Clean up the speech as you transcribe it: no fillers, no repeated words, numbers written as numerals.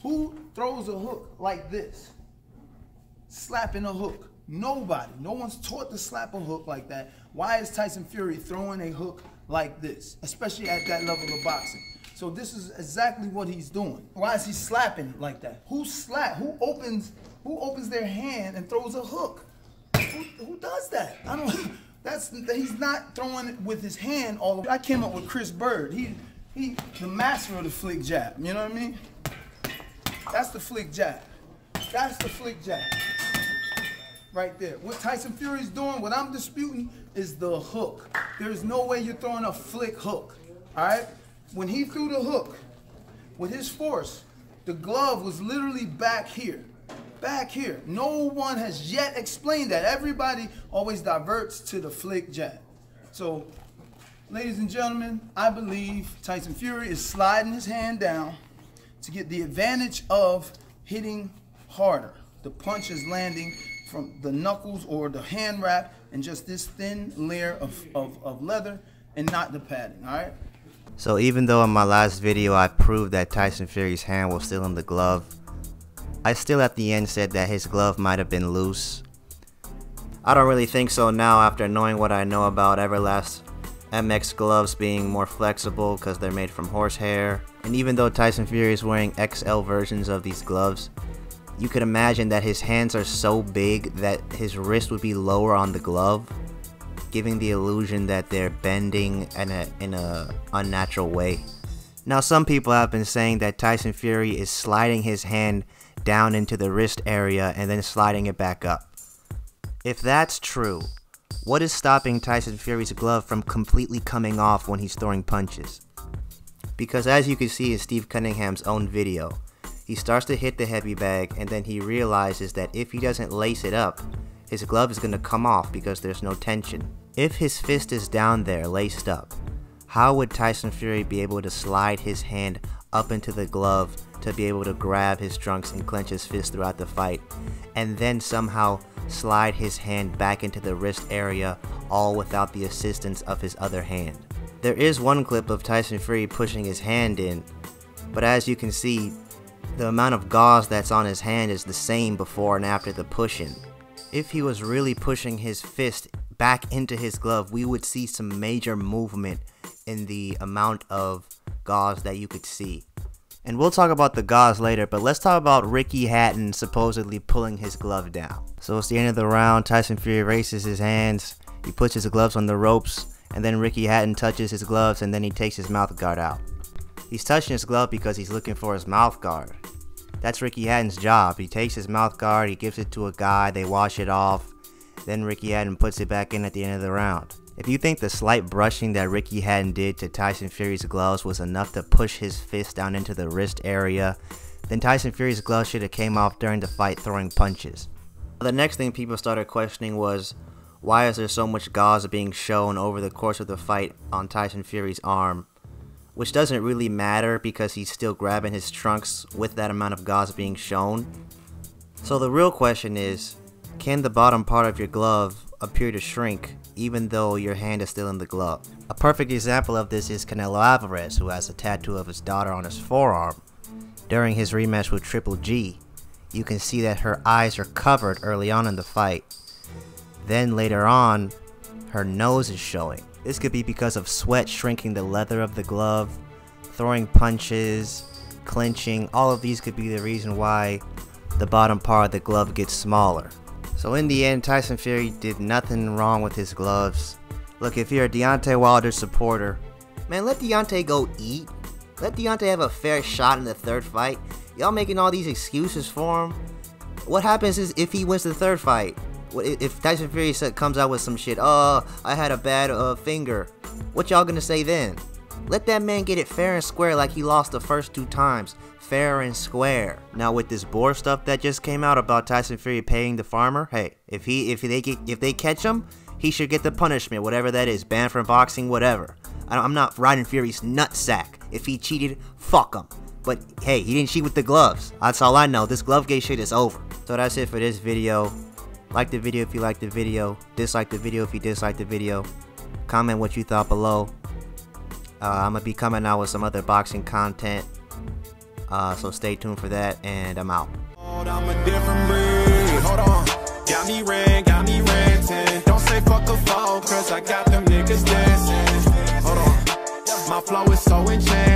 Who throws a hook like this? Slapping a hook. Nobody. No one's taught to slap a hook like that. Why is Tyson Fury throwing a hook like this, especially at that level of boxing? So this is exactly what he's doing. Why is he slapping like that? Who opens their hand and throws a hook? Who does that? I don't. He's not throwing it with his hand all the way. I came up with Chris Bird. He the master of the flick jab. You know what I mean? That's the flick jab. That's the flick jab. Right there. What Tyson Fury's doing, what I'm disputing, is the hook. There's no way you're throwing a flick hook. All right? When he threw the hook with his force, the glove was literally back here. Back here. No one has yet explained that. Everybody always diverts to the flick jab. So, ladies and gentlemen, I believe Tyson Fury is sliding his hand down to get the advantage of hitting harder. The punch is landing from the knuckles or the hand wrap and just this thin layer of leather and not the padding, all right? So even though in my last video I proved that Tyson Fury's hand was still in the glove, I still at the end said that his glove might have been loose. I don't really think so now after knowing what I know about Everlast MX gloves being more flexible because they're made from horsehair. And even though Tyson Fury is wearing XL versions of these gloves, you could imagine that his hands are so big that his wrist would be lower on the glove, giving the illusion that they're bending in a unnatural way. Now some people have been saying that Tyson Fury is sliding his hand down into the wrist area and then sliding it back up. If that's true, what is stopping Tyson Fury's glove from completely coming off when he's throwing punches? Because as you can see in Steve Cunningham's own video, he starts to hit the heavy bag and then he realizes that if he doesn't lace it up, his glove is going to come off because there's no tension. If his fist is down there laced up, how would Tyson Fury be able to slide his hand up into the glove to be able to grab his trunks and clench his fist throughout the fight, and then somehow slide his hand back into the wrist area all without the assistance of his other hand? There is one clip of Tyson Fury pushing his hand in, but as you can see, the amount of gauze that's on his hand is the same before and after the push-in. If he was really pushing his fist back into his glove, we would see some major movement in the amount of gauze that you could see. And we'll talk about the gauze later, but let's talk about Ricky Hatton supposedly pulling his glove down. So it's the end of the round, Tyson Fury raises his hands, he puts his gloves on the ropes, and then Ricky Hatton touches his gloves and then he takes his mouth guard out. He's touching his glove because he's looking for his mouth guard. That's Ricky Hatton's job. He takes his mouth guard, he gives it to a guy, they wash it off, then Ricky Hatton puts it back in at the end of the round. If you think the slight brushing that Ricky Hatton did to Tyson Fury's gloves was enough to push his fist down into the wrist area, then Tyson Fury's gloves should have came off during the fight throwing punches. The next thing people started questioning was, why is there so much gauze being shown over the course of the fight on Tyson Fury's arm? Which doesn't really matter because he's still grabbing his trunks with that amount of gauze being shown. So the real question is, can the bottom part of your glove appear to shrink even though your hand is still in the glove? A perfect example of this is Canelo Alvarez, who has a tattoo of his daughter on his forearm. During his rematch with Triple G, you can see that her eyes are covered early on in the fight. Then later on, her nose is showing. This could be because of sweat shrinking the leather of the glove, throwing punches, clinching. All of these could be the reason why the bottom part of the glove gets smaller. So in the end, Tyson Fury did nothing wrong with his gloves. Look, if you're a Deontay Wilder supporter, man, let Deontay go eat. Let Deontay have a fair shot in the third fight. Y'all making all these excuses for him. What happens is if he wins the third fight, if Tyson Fury comes out with some shit, oh, I had a bad finger, what y'all gonna say then? Let that man get it fair and square like he lost the first 2 times. Fair and square. Now with this Boar stuff that just came out about Tyson Fury paying the farmer, hey, if they catch him, he should get the punishment, whatever that is, banned from boxing, whatever. I'm not riding Fury's nutsack. If he cheated, fuck him. But hey, he didn't cheat with the gloves. That's all I know. This glove gate shit is over. So that's it for this video. Like the video if you liked the video. Dislike the video if you disliked the video. Comment what you thought below. I'm gonna be coming out with some other boxing content. So stay tuned for that, and I'm out. I'm a different breed. Hold on. Got me ranting. Don't say fuck a foe, cause I got them niggas dancing. Hold on. My flow is so enchanted.